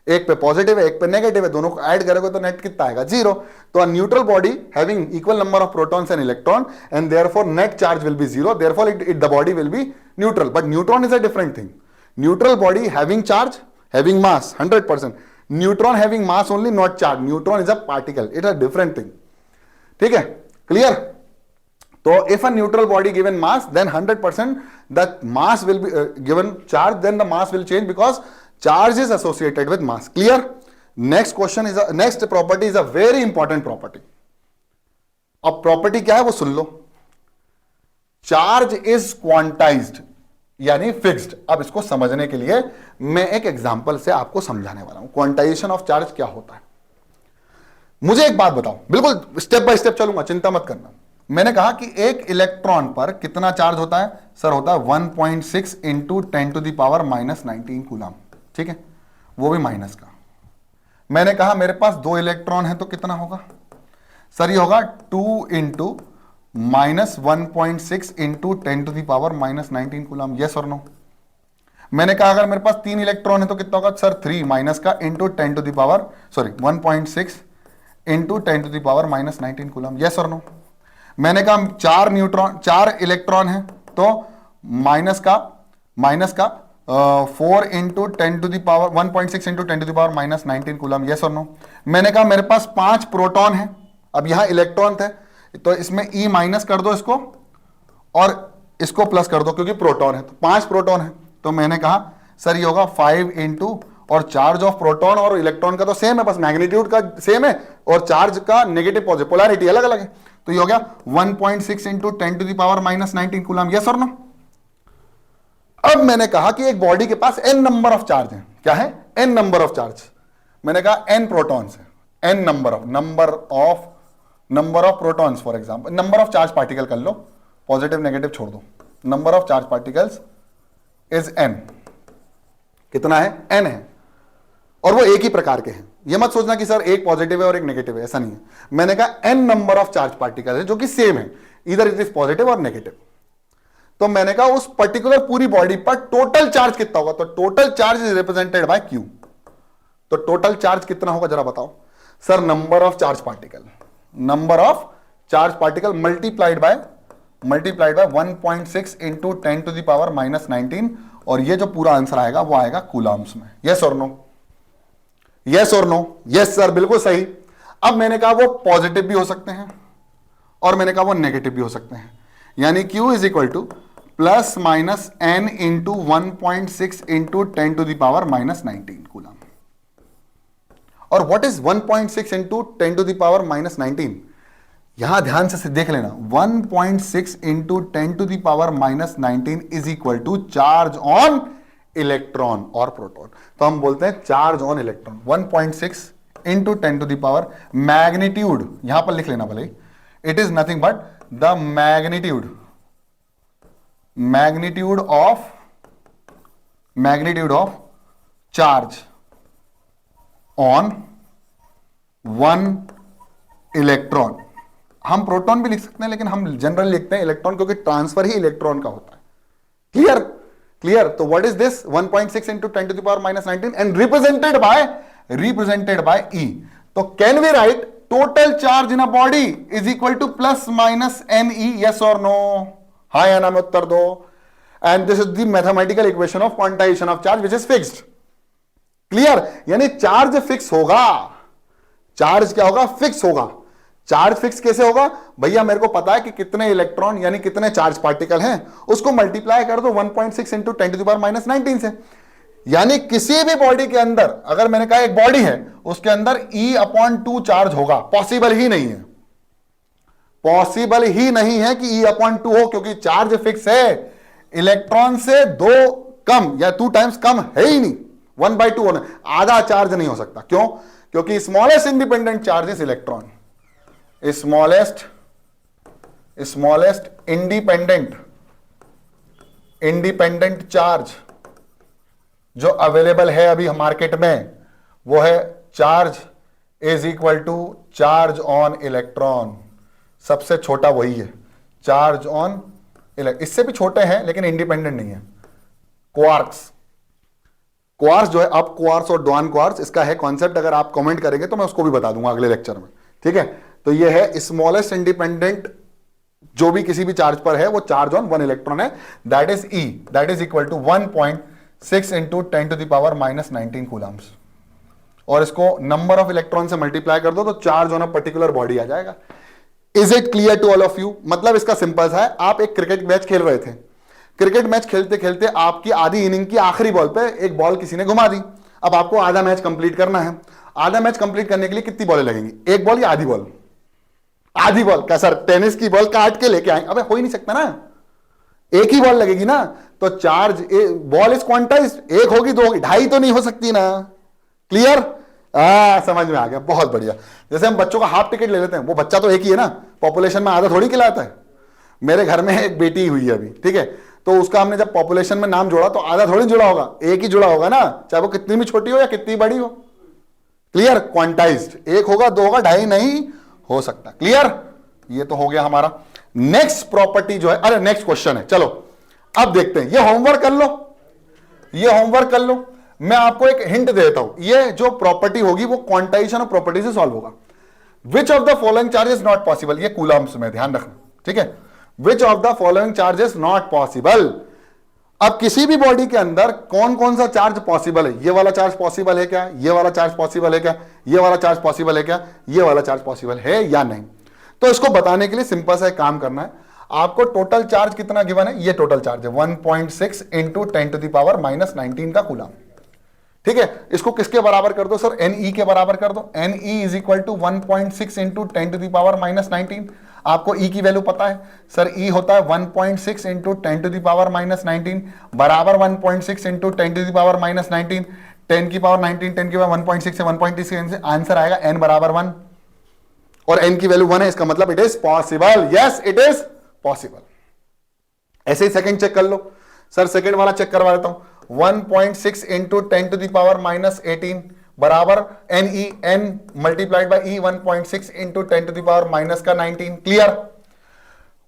एक पे पॉजिटिव है एक पे नेगेटिव है, दोनों को ऐड करोगे तो नेट कितना आएगा? 0. तो अ neutral body having equal number of protons and electron and therefore net charge will be 0, therefore it the body will be neutral. But neutron is a different thing. Neutral body having charge, having mass 100%. Neutron having mass only, not charge. Neutron is a particle, it is a different thing. ठीक है, क्लियर? तो if a neutral body given mass, then 100% the mass will be given charge, then the mass will change because charge is associated with mass. Clear? Next question is next property is a very important property. अब प्रॉपर्टी क्या है वो सुन लो. चार्ज इज क्वांटाइज्ड यानी फिक्स्ड. अब इसको समझने के लिए मैं एक एग्जांपल से आपको समझाने वाला हूं. क्वांटाइजेशन ऑफ चार्ज क्या होता है. मुझे एक बात बताओ, बिल्कुल स्टेप बाय स्टेप चलूंगा, चिंता मत करना. मैंने कहा कि एक इलेक्ट्रॉन पर कितना चार्ज होता है? सर होता है 1.6 इंटू 10⁻⁻19 कूलम. ठीक है, वो भी माइनस का. मैंने कहा मेरे पास दो इलेक्ट्रॉन है तो कितना होगा? सर ये होगा 2 इंटू -1.6 इंटू 10⁻⁻19 कूलम. यस और नो? मैंने कहा अगर मेरे पास 3 इलेक्ट्रॉन है तो कितना होगा? सर 3 माइनस का इंटू 1.6 इंटू 10⁻⁻19 कूलम. यस और नो? मैंने कहा 4 इलेक्ट्रॉन है तो माइनस का 4 इंटू 1.6 इंटू 10⁻⁻19 कूलम. यस और नो? मैंने कहा मेरे पास 5 प्रोटॉन है. अब यहां इलेक्ट्रॉन थे तो इसमें E माइनस कर दो इसको और इसको प्लस कर दो क्योंकि प्रोटॉन है. तो 5 प्रोटॉन है तो मैंने कहा सर ये होगा 5 इंटू, और चार्ज ऑफ प्रोटॉन और इलेक्ट्रॉन का तो सेम है, बस मैग्नीट्यूड का सेम है और चार्ज का नेगेटिव पॉजिटिव पोलैरिटी अलग अलग है. तो ये हो गया 1.6 इंटू 10⁻⁻19 कूलम. यस और नो? अब मैंने कहा कि एक बॉडी के पास n नंबर ऑफ चार्ज है. क्या है? n number of charge. मैंने कहा n प्रोटॉन्स है, n number of protons. For example number of charge particle कर लो, पॉजिटिव नेगेटिव छोड़ दो. Number of charge particles is n. कितना है? n है. और वो एक ही प्रकार के हैं. ये मत सोचना कि सर एक पॉजिटिव है और एक नेगेटिव है, ऐसा नहीं है. मैंने कहा n number of charge particle है जो कि सेम है, इधर इट इज पॉजिटिव और नेगेटिव. तो मैंने कहा उस पर्टिकुलर पूरी बॉडी पर टोटल चार्ज कितना होगा? तो total charge is represented bye Q. तो टोटल चार्ज कितना होगा जरा बताओ. Sir number of charge particle multiplied by 1.6 into 10⁻⁻19, और ये जो पूरा आंसर आएगा वो आएगा कूलम्स में. यस और नो? यस और नो? यस सर, बिल्कुल सही. अब मैंने कहा वो पॉजिटिव भी हो सकते हैं और मैंने कहा वो नेगेटिव भी हो सकते हैं. यानी Q is equal to ±n into 1.6 into 10⁻⁻19 coulomb. और व्हाट इज 1.6 इंटू 10⁻⁻19? यहां ध्यान से देख लेना. 1.6 into 10⁻⁻19 is equal to charge on electron और प्रोटॉन. तो हम बोलते हैं charge on electron. 1.6 into 10⁻, magnitude यहां पर लिख लेना भले, it is nothing but the magnitude of charge on 1 electron. हम प्रोटॉन भी लिख सकते हैं लेकिन हम जनरल लिखते हैं इलेक्ट्रॉन क्योंकि ट्रांसफर ही इलेक्ट्रॉन का होता है. क्लियर? तो what is this 1.6 into 10⁻⁻19 and represented by E. तो can we write total charge in a body is equal to ±NE? Yes और नो? हाँ या ना में उत्तर दो. And this is the mathematical equation of quantization of charge which is fixed. Clear? यानी चार्ज फिक्स होगा. चार्ज क्या होगा? फिक्स होगा. चार्ज फिक्स कैसे होगा भैया? मेरे को पता है कि कितने इलेक्ट्रॉन यानी कितने चार्ज पार्टिकल हैं, उसको मल्टीप्लाई कर दो 1.6 इंटू 10⁻⁻19 से. यानी किसी भी बॉडी के अंदर, अगर मैंने कहा एक बॉडी है उसके अंदर E/2 चार्ज होगा, पॉसिबल ही नहीं है, पॉसिबल ही नहीं है कि E/2 हो, क्योंकि चार्ज फिक्स है, इलेक्ट्रॉन से 2 कम या 2 टाइम्स कम है ही नहीं, 1/2 होना, आधा चार्ज नहीं हो सकता। क्यों? क्योंकि smallest independent charge is electron, smallest independent charge जो अवेलेबल है अभी मार्केट में वो है charge is equal to charge on electron. सबसे छोटा वही है, चार्ज ऑन इलेक्ट्रॉन। इससे भी छोटे हैं लेकिन इंडिपेंडेंट नहीं है, क्वार्क्स जो है, अब क्वार्क्स और डॉन क्वार्क्स, इसका है कॉन्सेप्ट, अगर आप कमेंट करेंगे तो मैं उसको भी बता दूंगा अगले लेक्चर में, ठीक है। तो ये है स्मॉलेस्ट इंडिपेंडेंट जो भी किसी भी चार्ज पर है वो चार्ज ऑन 1 इलेक्ट्रॉन है, that is E, that is equal to 1.6 into 10⁻⁻19 coulombs. और इसको नंबर ऑफ इलेक्ट्रॉन से मल्टीप्लाई कर दो तो charge on a particular body आ जाएगा। Is it clear to all of you? मतलब इसका सिंपल सा है, आप एक क्रिकेट मैच खेल रहे थे, क्रिकेट मैच खेलते खेलते आपकी आधी इनिंग की आखिरी बॉल पे एक बॉल किसी ने घुमा दी। अब आपको आधा मैच कंप्लीट करना है। आधा मैच कंप्लीट करने के लिए कितनी बॉलें लगेंगी? एक बॉल या आधी बॉल? आधी बॉल। क्या सर टेनिस की बॉल काट के लेके आएंगे? अबे हो ही नहीं सकता ना, एक ही बॉल लगेगी ना। तो चार्ज बॉल इज क्वांटाइज्ड, एक होगी दो होगी, ढाई तो नहीं हो सकती ना। क्लियर? समझ में आ गया, बहुत बढ़िया। जैसे हम बच्चों का हाफ टिकट ले लेते हैं, वो बच्चा तो एक ही है ना, पॉपुलेशन में आधा थोड़ी खिलाता है। मेरे घर में एक बेटी हुई है अभी, ठीक है, तो उसका हमने जब पॉपुलेशन में नाम जोड़ा तो आधा थोड़ी जुड़ा होगा, एक ही जुड़ा होगा ना, चाहे वो कितनी भी छोटी हो या कितनी बड़ी हो। क्लियर? क्वांटाइज्ड, एक होगा दो होगा, ढाई नहीं हो सकता। क्लियर? ये तो हो गया हमारा। नेक्स्ट प्रॉपर्टी जो है, अरे नेक्स्ट क्वेश्चन है, चलो अब देखते हैं। ये होमवर्क कर लो, ये होमवर्क कर लो। मैं आपको एक हिंट देता हूं, ये जो प्रॉपर्टी होगी वो क्वांटाइजेशन ऑफ प्रॉपर्टी से सॉल्व होगा। Which of the following charge is not possible, ये कूलम्स में ध्यान रखना, ठीक है। Which of the following charge is not possible. अब किसी भी बॉडी के अंदर कौन कौन सा चार्ज पॉसिबल है? ये वाला चार्ज पॉसिबल है क्या? ये वाला चार्ज पॉसिबल है क्या? ये वाला चार्ज पॉसिबल है क्या? ये वाला चार्ज पॉसिबल है या नहीं? तो इसको बताने के लिए सिंपल सा एक काम करना है। आपको टोटल चार्ज कितना गिवन है? ये टोटल चार्ज है 1.6 इंटू 10⁻⁻19 का कूलम, ठीक है। इसको किसके बराबर कर दो सर? Ne के बराबर कर दो। Ne is equal to 1.6 into 10⁻⁻19। आपको E की वैल्यू पता है सर, E होता है 1.6 इंटू 10⁻⁻19 बराबर 1.6 इंटू 10⁻⁻19, 10 की पावर 19, 10 की पावर 1.6 से 1.6 से आंसर आएगा n बराबर 1, और n की वैल्यू 1 है, इसका मतलब it is possible. Yes it is possible. ऐसे ही सेकंड चेक कर लो सर, सेकंड वाला चेक करवा देता हूं। 1.6 इंटू 10⁻⁻18 बराबर Ne, n multiplied by E 1.6 into 10⁻⁻19। Clear?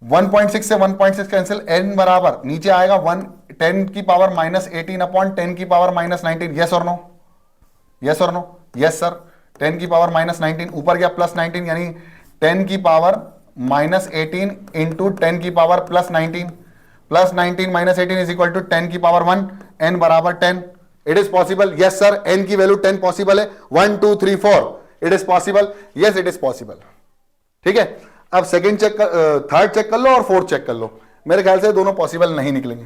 1.6 से 1.6 कैंसिल, n बराबर नीचे आएगा 10 की पावर -18 अपॉन 10 की पावर -19। यस और नो? यस और नो? Yes sir. 10 की पावर -19 ऊपर गया +19, यानी 10 की पावर -18 इंटू 10 की पावर +19, +19 -18 इज इक्वल टू 10 की पावर 1, n बराबर 10। It is possible. Yes sir, n की वैल्यू 10 पॉसिबल है। 1 2 3 4 it is possible. Yes it is possible. ठीक है, अब सेकंड चेक थर्ड चेक कर लो और फोर्थ चेक कर लो। मेरे ख्याल से दोनों पॉसिबल नहीं निकलेंगे,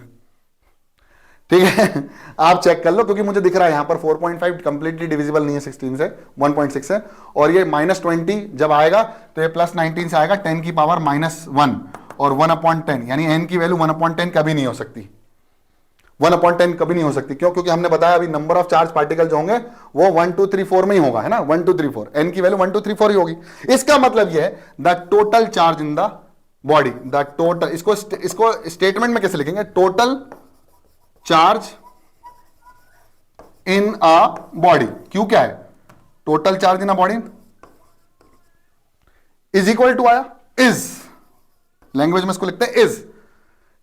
ठीक है। आप चेक कर लो, क्योंकि मुझे दिख रहा है यहां पर 4.5 कंप्लीटली डिविजिबल नहीं है 16 से, 1.6 से, और ये -20 जब आएगा तो ये +19 से आएगा 10 की पावर -1 और 1/10, यानी n की वैल्यू 1/10 कभी नहीं हो सकती। 1/10 कभी नहीं हो सकती। क्यों? क्योंकि हमने बताया अभी नंबर ऑफ चार्ज पार्टिकल जो होंगे वो 1 2 3 4 में ही होगा, है ना, 1 2 3 4, n की वैल्यू 1 2 3 4 ही होगी। इसका मतलब ये है the total charge in the body, the total, इसको स्टेटमेंट में कैसे लिखेंगे? Total charge in a body, क्यों क्या है? Total charge in a body is equal to आया इज, लैंग्वेज में इसको लिखते हैं इज।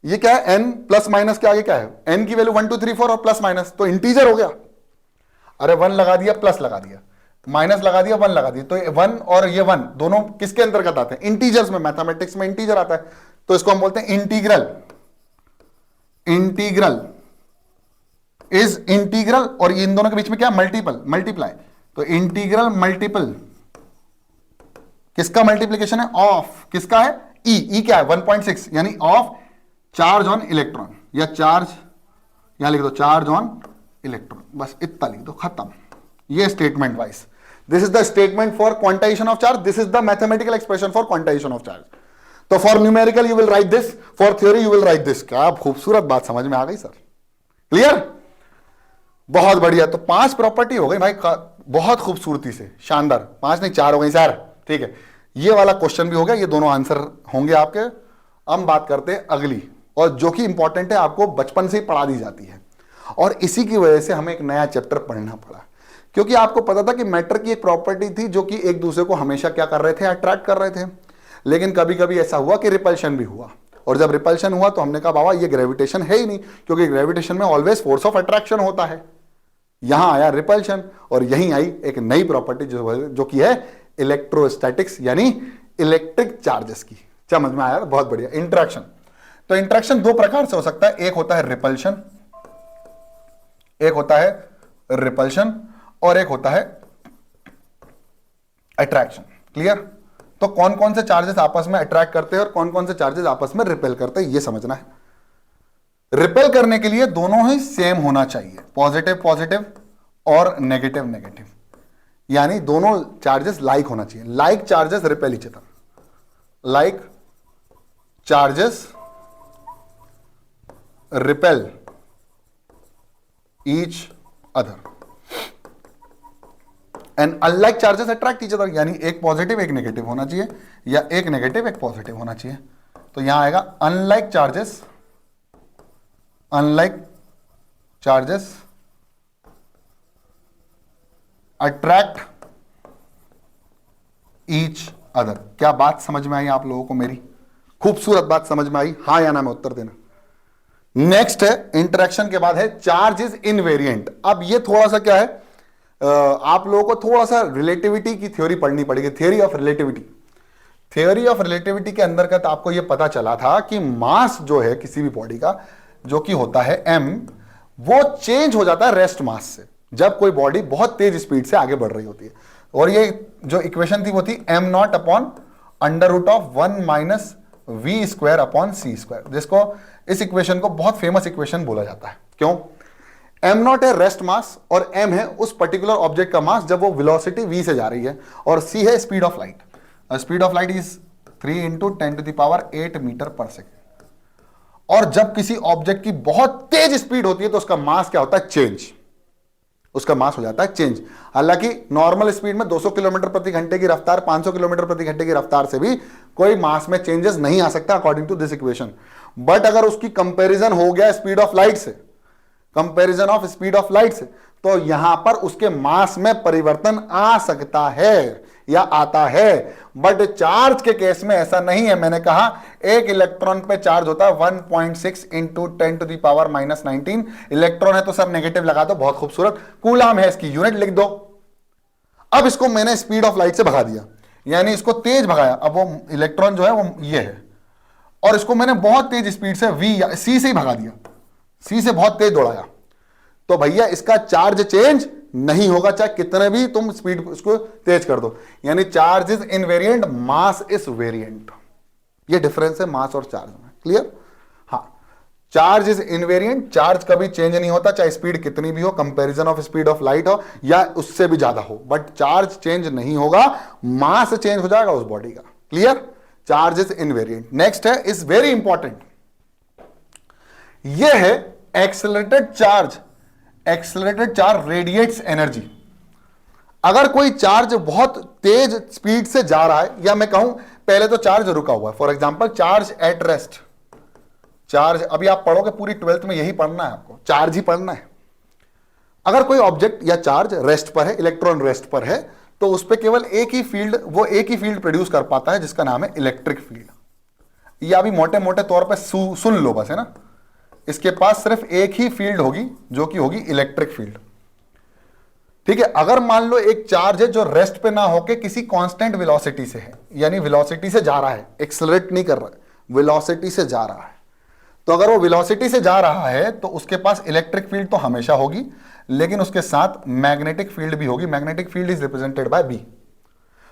ये क्या है? n प्लस माइनस के आगे क्या है? n की वैल्यू 1 2 3 4 और प्लस माइनस, तो इंटीजर हो गया। अरे 1 लगा दिया, प्लस लगा दिया, माइनस लगा दिया, 1 लगा दिया, तो 1 और ये 1 दोनों किसके अंतर्गत आते हैं? इंटीजर्स में। मैथमेटिक्स में इंटीजर आता है, तो इसको हम बोलते हैं इंटीग्रल। इंटीग्रल इज इंटीग्रल, और इन दोनों के बीच में क्या? Multiple, multiply. तो इंटीग्रल मल्टीपल किसका मल्टीप्लीकेशन है? ऑफ किसका है? ई क्या है? 1.6, यानी ऑफ चार्ज ऑन इलेक्ट्रॉन, या चार्ज, यहां लिख दो चार्ज ऑन इलेक्ट्रॉन, बस इतना लिख दो, खत्म। ये statement wise, this is the statement for quantization of charge, this is the mathematical expression for quantization of charge. तो for numerical you will write this, for theory you will write this. क्या खूबसूरत बात समझ में आ गई सर, क्लियर, बहुत बढ़िया। तो 5 प्रॉपर्टी हो गई भाई, बहुत खूबसूरती से, शानदार। 5 नहीं 4 हो गई सर, ठीक है। ये वाला क्वेश्चन भी हो गया, ये दोनों आंसर होंगे आपके। अब बात करते हैं अगली, और जो कि इंपॉर्टेंट है, आपको बचपन से ही पढ़ा दी जाती है, और इसी की वजह से हमें एक नया चैप्टर पढ़ना पड़ा, क्योंकि आपको पता था कि मैटर की एक प्रॉपर्टी थी जो कि एक दूसरे को हमेशा क्या कर रहे थे, अट्रैक्ट कर रहे थे। लेकिन कभी कभी ऐसा हुआ कि रिपल्शन भी हुआ, और जब रिपल्शन हुआ तो हमने कहा बाबा ये ग्रेविटेशन है ही नहीं, क्योंकि ग्रेविटेशन में ऑलवेज फोर्स ऑफ अट्रैक्शन होता है। यहां आया रिपल्शन, और यहीं आई एक नई प्रॉपर्टी जो कि है इलेक्ट्रोस्टैटिक्स, यानी इलेक्ट्रिक चार्जेस की। समझ में आया, बहुत बढ़िया। इंटरेक्शन, तो इंटरेक्शन 2 प्रकार से हो सकता है, एक होता है रिपल्शन, एक होता है रिपल्शन, और एक होता है अट्रैक्शन। क्लियर? तो कौन कौन से चार्जेस आपस में अट्रैक्ट करते हैं और कौन कौन से चार्जेस आपस में रिपेल करते हैं, ये समझना है। रिपेल करने के लिए दोनों ही सेम होना चाहिए, पॉजिटिव पॉजिटिव और नेगेटिव नेगेटिव, यानी दोनों चार्जेस लाइक होना चाहिए। Like charges repel each other, like charges repel each other and unlike charges attract each other, यानी एक पॉजिटिव एक नेगेटिव होना चाहिए, या एक नेगेटिव एक पॉजिटिव होना चाहिए। तो यहां आएगा unlike charges, unlike charges attract each other. क्या बात समझ में आई आप लोगों को मेरी? खूबसूरत बात समझ में आई? हाँ या ना में उत्तर देना। नेक्स्ट है इंटरेक्शन के बाद है चार्ज इज इनवेरिएंट। अब ये थोड़ा सा क्या है, आप लोगों को थोड़ा सा रिलेटिविटी की थ्योरी पढ़नी पड़ेगी, theory of relativity. Theory of relativity के अंतर्गत आपको यह पता चला था कि मास जो है किसी भी बॉडी का, जो कि होता है m, वो चेंज हो जाता है रेस्ट मास से जब कोई बॉडी बहुत तेज स्पीड से आगे बढ़ रही होती है। और ये जो इक्वेशन थी वो थी m0 upon under root of 1 minus v square upon c square, जिसको इस इक्वेशन को बहुत फेमस इक्वेशन बोला जाता है। क्यों? m0 है रेस्ट मास और m है उस पर्टिकुलर ऑब्जेक्ट का मास जब वो वेलोसिटी v से जा रही है, और c है speed of light. Speed of light is 3 into 10⁸ metre per second. और जब किसी ऑब्जेक्ट की बहुत तेज स्पीड होती है तो उसका मास क्या होता है? चेंज, उसका मास हो जाता है चेंज। हालांकि नॉर्मल स्पीड में 200 किलोमीटर प्रति घंटे की रफ्तार, 500 किलोमीटर प्रति घंटे की रफ्तार से भी कोई मास में चेंजेस नहीं आ सकता according to this equation. But अगर उसकी कंपैरिजन हो गया स्पीड ऑफ लाइट से, comparison of speed of light से, तो यहां पर उसके मास में परिवर्तन आ सकता है या आता है। बट चार्ज के केस में ऐसा नहीं है। मैंने कहा एक इलेक्ट्रॉन पे चार्ज होता है 1.6 इंटू 10⁻⁻19। इलेक्ट्रॉन है तो सब नेगेटिव लगा दो, बहुत खूबसूरत। कूलाम है, इसकी यूनिट लिख दो। अब इसको मैंने स्पीड ऑफ लाइट से भगा दिया, यानी इसको तेज भगाया। अब वो इलेक्ट्रॉन जो है वो ये है, और इसको मैंने बहुत तेज स्पीड से वी या सी से ही भगा दिया, सी से बहुत तेज दौड़ाया, तो भैया इसका चार्ज चेंज नहीं होगा, चाहे कितने भी तुम स्पीड उसको तेज कर दो। यानी charge is invariant, mass is variant. ये डिफरेंस है मास और चार्ज में। क्लियर? हाँ, चार्ज इज इनवेरिएंट, चार्ज कभी चेंज नहीं होता, चाहे स्पीड कितनी भी हो, comparison of speed of light हो या उससे भी ज्यादा हो, बट चार्ज चेंज नहीं होगा, मास चेंज हो जाएगा उस बॉडी का। Clear? Charge is invariant. Next है, इज वेरी इंपॉर्टेंट, यह है accelerated charge. Accelerated charge radiates energy. अगर कोई चार्ज बहुत तेज स्पीड से जा रहा है, या मैं कहूं पहले तो चार्ज रुका हुआ है, for example charge at rest. Charge अभी आप पढ़ोगे, पूरी 12th में यही पढ़ना है आपको, चार्ज ही पढ़ना है। अगर कोई ऑब्जेक्ट या चार्ज रेस्ट पर है, इलेक्ट्रॉन रेस्ट पर है, तो उस पर केवल एक ही फील्ड, वो एक ही फील्ड प्रोड्यूस कर पाता है जिसका नाम है इलेक्ट्रिक फील्ड। ये अभी मोटे मोटे तौर पर सुन लो बस, है ना। इसके पास सिर्फ एक ही फील्ड होगी जो कि होगी इलेक्ट्रिक फील्ड। ठीक है? अगर मान लो एक चार्ज है जो रेस्ट पे ना होके किसी कांस्टेंट वेलोसिटी से है, यानी वेलोसिटी से जा रहा है, एक्सेलरेट नहीं कर रहा है, वेलोसिटी से जा रहा है, तो अगर वो वेलोसिटी से जा रहा है तो उसके पास इलेक्ट्रिक फील्ड तो हमेशा होगी, लेकिन उसके साथ मैग्नेटिक फील्ड भी होगी। Magnetic field is represented by B.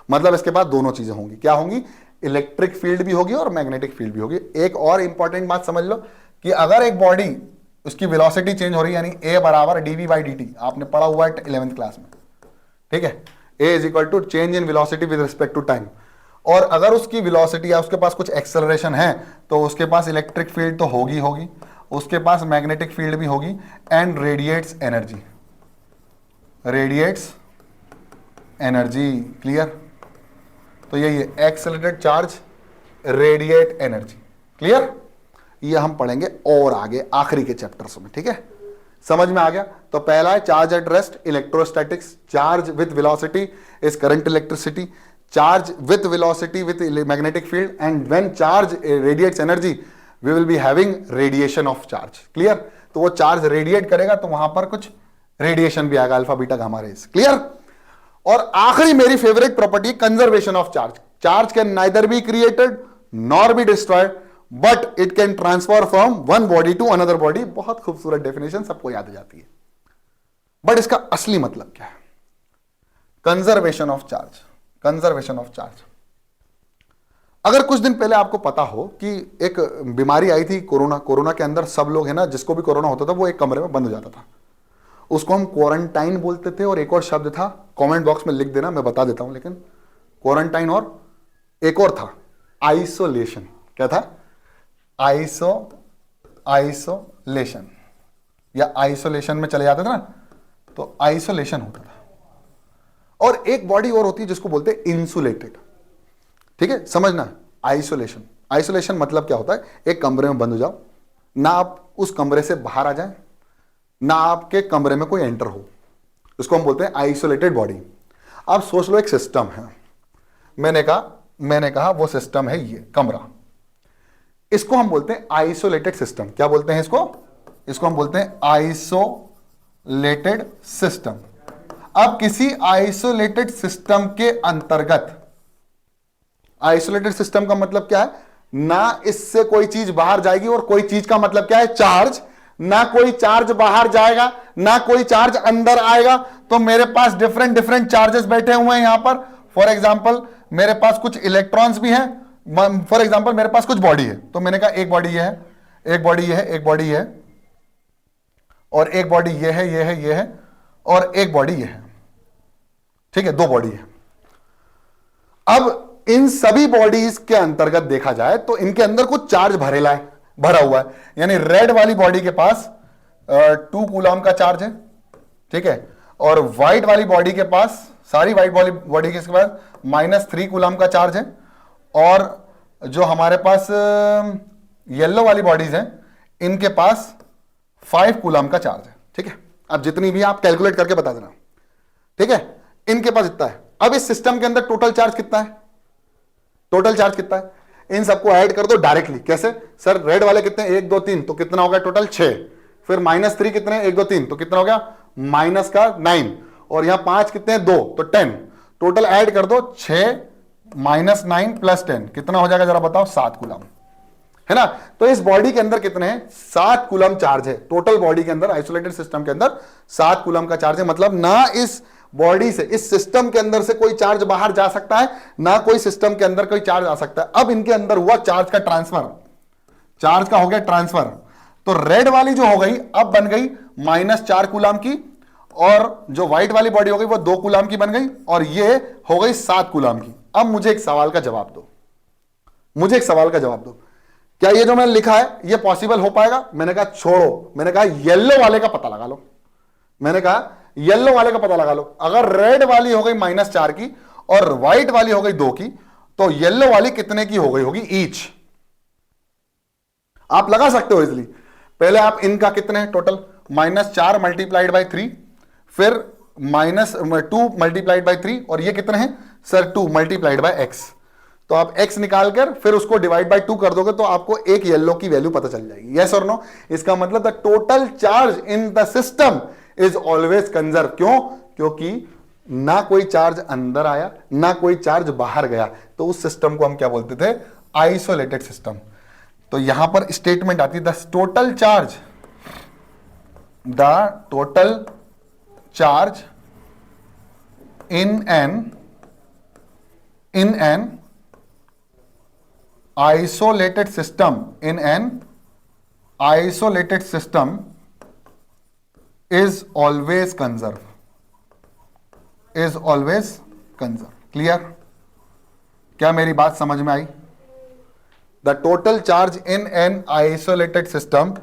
मतलब इसके पास दोनों चीजें होंगी। क्या होंगी? इलेक्ट्रिक फील्ड भी होगी और मैग्नेटिक फील्ड भी होगी। एक और इंपॉर्टेंट बात समझ लो कि अगर एक बॉडी उसकी वेलोसिटी चेंज हो रही है, यानी ए बराबर डीवी बाई डी टी, आपने पढ़ा हुआ है 11th क्लास में, ठीक है। A is equal to change in velocity with respect to time. और अगर उसकी वेलोसिटी या उसके पास कुछ एक्सेलरेशन है तो उसके पास इलेक्ट्रिक फील्ड तो होगी होगी, उसके पास मैग्नेटिक फील्ड भी होगी, and radiates energy, radiates energy. Clear? तो यही है accelerated charge radiate energy. Clear? ये हम पढ़ेंगे और आगे आखिरी के चैप्टर्स में, ठीक है। समझ में आ गया? तो पहला है charge at rest, electrostatics. Charge with velocity is current electricity, charge with velocity with magnetic field, and when charge radiates energy we will be having radiation of charge. Clear? तो वो चार्ज रेडिएट करेगा तो वहां पर कुछ रेडिएशन भी आएगा, alpha beta gamma rays. Clear? और आखिरी मेरी favourite property conservation of charge. Charge can neither be created nor be destroyed but it can transfer from one body to another body. बहुत खूबसूरत डेफिनेशन, सबको याद आ जाती है, बट इसका असली मतलब क्या है? Conservation of charge, conservation of charge. अगर कुछ दिन पहले आपको पता हो कि एक बीमारी आई थी कोरोना, कोरोना के अंदर सब लोग है ना, जिसको भी कोरोना होता था वो एक कमरे में बंद हो जाता था, उसको हम क्वारंटाइन बोलते थे। और एक और शब्द था, कमेंट बॉक्स में लिख देना, मैं बता देता हूं, लेकिन क्वारंटाइन और एक और था आइसोलेशन। क्या था? आइसोलेशन, या आइसोलेशन में चले जाते थे ना, तो आइसोलेशन होता था। और एक बॉडी और होती है जिसको बोलते हैं इंसुलेटेड। ठीक है, समझना। आइसोलेशन, आइसोलेशन मतलब क्या होता है? एक कमरे में बंद हो जाओ, ना आप उस कमरे से बाहर आ जाए, ना आपके कमरे में कोई एंटर हो, इसको हम बोलते हैं आइसोलेटेड बॉडी। आप सोच लो एक सिस्टम है, मैंने कहा वो सिस्टम है ये कमरा, इसको हम बोलते हैं आइसोलेटेड सिस्टम। क्या बोलते हैं इसको? इसको हम बोलते हैं आइसोलेटेड सिस्टम। अब किसी आइसोलेटेड सिस्टम के अंतर्गत, आइसोलेटेड सिस्टम का मतलब क्या है? ना इससे कोई चीज बाहर जाएगी, और कोई चीज का मतलब क्या है? चार्ज। ना कोई चार्ज बाहर जाएगा, ना कोई चार्ज अंदर आएगा। तो मेरे पास डिफरेंट डिफरेंट चार्जेस बैठे हुए हैं यहां पर। फॉर एग्जाम्पल मेरे पास कुछ इलेक्ट्रॉन्स भी हैं। फॉर एग्जाम्पल मेरे पास कुछ बॉडी है, तो मैंने कहा एक बॉडी ये है, एक बॉडी ये है, एक बॉडी ये है, और एक बॉडी ये है, ये है, ये है, और एक बॉडी ये है। ठीक है, दो बॉडी है। अब इन सभी बॉडीज के अंतर्गत देखा जाए तो इनके अंदर कुछ चार्ज भरा हुआ है। यानी रेड वाली बॉडी के पास 2 कूलम का चार्ज है, ठीक है, और व्हाइट वाली बॉडी के पास, सारी व्हाइट वाली बॉडी के पास -3 कूलम का चार्ज है, और जो हमारे पास येलो वाली बॉडीज हैं इनके पास 5 कूलम का चार्ज है। ठीक है, अब जितनी भी आप कैलकुलेट करके बता देना। ठीक है, इनके पास इतना है। अब इस सिस्टम के अंदर टोटल चार्ज कितना है? टोटल चार्ज कितना है? इन सबको ऐड कर दो डायरेक्टली। कैसे सर? रेड वाले कितने? 1 2 3, तो कितना हो गया टोटल? 6। फिर -3 कितने? 1 2 3, तो कितना हो गया? -9। और यहां 5 कितने हैं? 2, तो 10। टोटल ऐड कर दो, 6 -9 + 10 कितना हो जाएगा जरा बताओ? 7 कूलम, है ना। तो इस बॉडी के अंदर कितने हैं? 7 कूलम चार्ज है। टोटल बॉडी के अंदर, आइसोलेटेड सिस्टम के अंदर 7 कूलम का चार्ज है। मतलब ना इस बॉडी से, इस सिस्टम के अंदर से कोई चार्ज बाहर जा सकता है, ना कोई सिस्टम के अंदर कोई चार्ज आ सकता है। अब इनके अंदर हुआ चार्ज का ट्रांसफर, चार्ज का हो गया ट्रांसफर। तो रेड वाली जो हो गई अब बन गई -4 कूलम की, और जो व्हाइट वाली बॉडी हो गई वो 2 कूलम की बन गई, और ये हो गई 7 कूलम की। अब मुझे एक सवाल का जवाब दो, मुझे एक सवाल का जवाब दो, क्या ये जो मैंने लिखा है ये पॉसिबल हो पाएगा? मैंने कहा छोड़ो, मैंने कहा येलो वाले का पता लगा लो। मैंने कहा येलो वाले का पता लगा लो। अगर रेड वाली हो गई -4 की और व्हाइट वाली हो गई 2 की, तो येलो वाली कितने की हो गई होगी ईच? आप लगा सकते हो इजिली। पहले आप इनका कितने टोटल? -4 × 3, फिर -2 × 3, और ये कितने हैं सर? 2 × x। तो आप x निकाल कर फिर उसको डिवाइड बाय 2 कर दोगे तो आपको एक येलो की वैल्यू पता चल जाएगी। यस और नो? इसका मतलब the total charge in the system is always conserve. क्यों? क्योंकि ना कोई चार्ज अंदर आया, ना कोई चार्ज बाहर गया। तो उस सिस्टम को हम क्या बोलते थे? Isolated system. तो यहां पर स्टेटमेंट आती है the total charge in an isolated system is always conserve, is always conserve. Clear? क्या मेरी बात समझ में आई? The total charge in an isolated system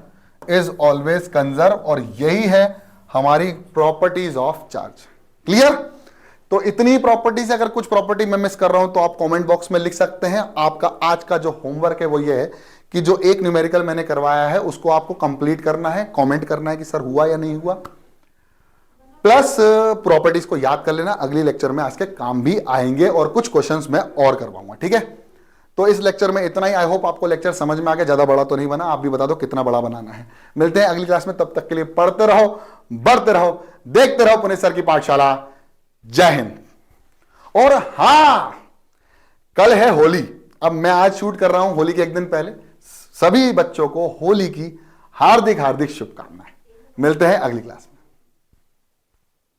is always conserve, और यही है हमारी प्रॉपर्टीज ऑफ चार्ज। क्लियर? तो इतनी प्रॉपर्टीज, अगर कुछ प्रॉपर्टी मैं मिस कर रहा हूं तो आप कमेंट बॉक्स में लिख सकते हैं। आपका आज का जो होमवर्क है वो ये है कि जो एक न्यूमेरिकल मैंने करवाया है उसको आपको कंप्लीट करना है, कमेंट करना है कि सर हुआ या नहीं हुआ, प्लस प्रॉपर्टीज को याद कर लेना। अगली लेक्चर में आज के काम भी आएंगे और कुछ क्वेश्चंस मैं और करवाऊंगा। ठीक है? तो इस लेक्चर में इतना ही। आई होप आपको लेक्चर समझ में आ गया। ज्यादा बड़ा तो नहीं बना, आप भी बता दो कितना बड़ा बनाना है। मिलते हैं अगली क्लास में, तब तक के लिए पढ़ते रहो, बढ़ते रहो, देखते रहो पुनीत सर की पाठशाला। जय हिंद। और हां, कल है होली। अब मैं आज शूट कर रहा हूं होली के एक दिन पहले। सभी बच्चों को होली की हार्दिक हार्दिक शुभकामनाएं। मिलते हैं अगली क्लास में।